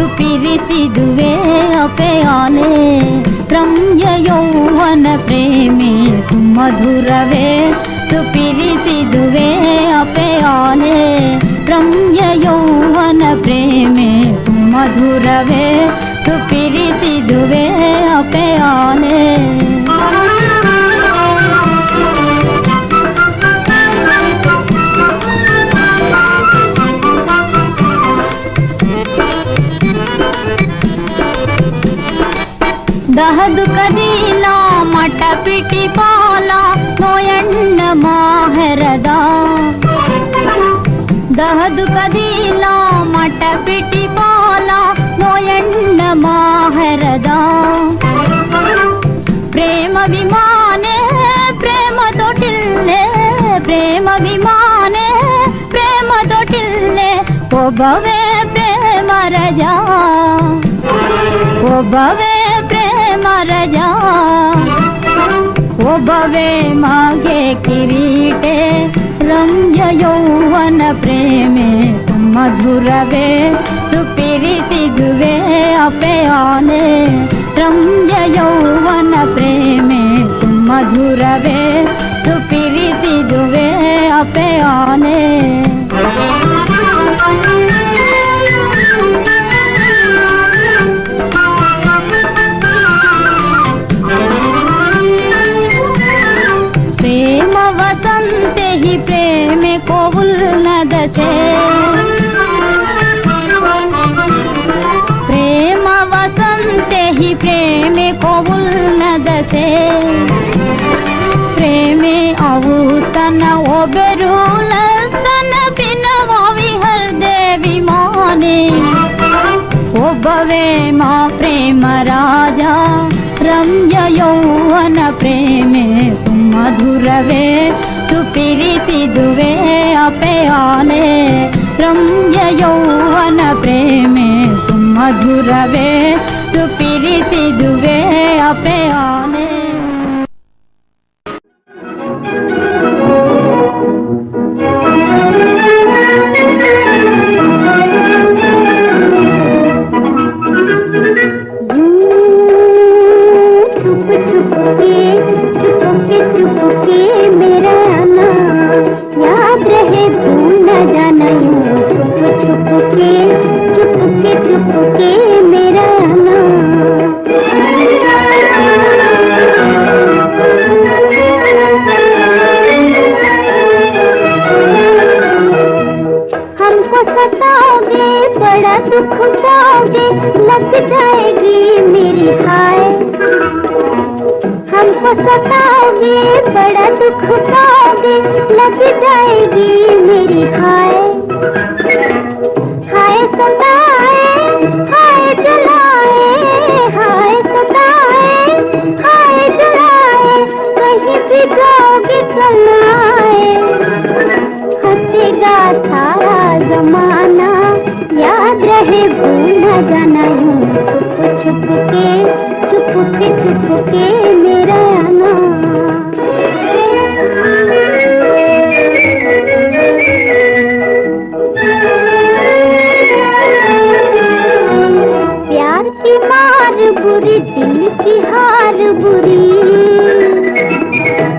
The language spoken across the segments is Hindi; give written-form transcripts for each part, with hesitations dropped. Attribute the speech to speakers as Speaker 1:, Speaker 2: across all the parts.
Speaker 1: ಸುಪಿರಿಸಿದುವೆ ಅಪೆಯಾಲೆ ರಮ್ಯ ಯೌವನ ಪ್ರೇಮಿ ಸುಮಧುರವೇ ಸುಪಿರಿಸಿದುವೆ ಅಪೆಯಾಲೆ ರಮ್ಯ ಯೌವನ ಪ್ರೇಮಿ ಸುಮಧುರವೇ ಸುಪಿರಿಸಿದುವೆ ಅಪೆಯಾಲೆ ದಹದು ಕದೀಲ ಮಟ ಪಿಟಿ ಪಾಲ ನೋಯಣ್ಣ ಮಾಹರದ ದಹದು ಕದೀಲ ಮಟ ಪಿಟಿ ಪಾಲ ನೋಯಣ್ಣ ಮಾಹರದ ಪ್ರೇಮ ವಿಮಾನೆ ಪ್ರೇಮ ತೊಟ್ಟಿಲ್ಲೆ ಪ್ರೇಮ ವಿಮಾನೆ ಪ್ರೇಮ ತೊಟ್ಟಿಲ್ಲೆ ಒಬ್ಬವೇ ಪ್ರೇಮ ರಜಾ ಒಬ್ಬವೇ ಪ್ರೇಮ ರಜಾ ಒಬ್ಬವೇ ಮಾಗೆ ಕಿರೀಟೆ ರಮ್ಯ ಯೌವನ ಪ್ರೇಮೆ ಸುಮಧುರವೇ ಸುಪಿರಿಸಿದುವೆ ಅಪೆಯಾಲೆ ರಮ್ಯ ಯೌವನ ಪ್ರೇಮೆ ಸುಮಧುರವೇ ಸುಪಿರಿಸಿದುವೆ ಅಪೆಯಾಲೆ वसंते ही प्रेम को उल्लद थे प्रेम वसंते ही प्रेम को उल्लद थे प्रेमे अवूतन ओबेरूल सन बिनवा विहर देवी माने ಒಬ್ಬವೇ ಮಾ ಪ್ರೇಮ ರಾಜ ರಮ್ಯ ಯೌವನ ಪ್ರೇಮೆ ಸುಮಧುರವೇ ಸುಪಿರಿಸಿದುವೆ ಅಪೆಯಾಲೆ ರಮ್ಯ ಯೌವನ ಪ್ರೇಮೆ ಸುಮಧುರವೇ ಸುಪಿರಿಸಿದುವೆ ಅಪೆಯಾಲೆ
Speaker 2: मेरा आना याद रहे भूल न जाना यूं छुप के मेरा आना हमको सताओगे बड़ा दुख पाओगे लग जाएगी मेरी हाय हमको सताओगे बड़ा दुख पाओगे लग जाएगी मेरी हाय हाय सताए हाय जलाए हाय सताए हाय जलाए कहीं भी जाओगे कल आए हंसेगा सारा जमाना याद रहे भूल न जाना यूं छुप के मेरा आना प्यार की मार बुरी दिल की हार बुरी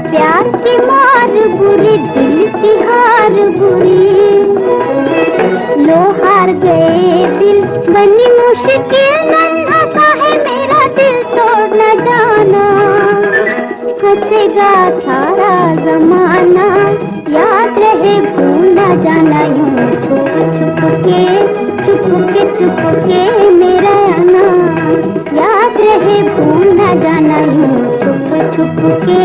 Speaker 2: प्यार की मार बुरी दिल की हार बुरी लो हार गए दिल बनी मुश्किल नन्हा सा है मेरा दिल तोड़ न जाना हंसेगा सारा जमाना याद रहे भूल न जाना यूं छुप के मेरा आना याद रहे भूल न जाना यूं छुप के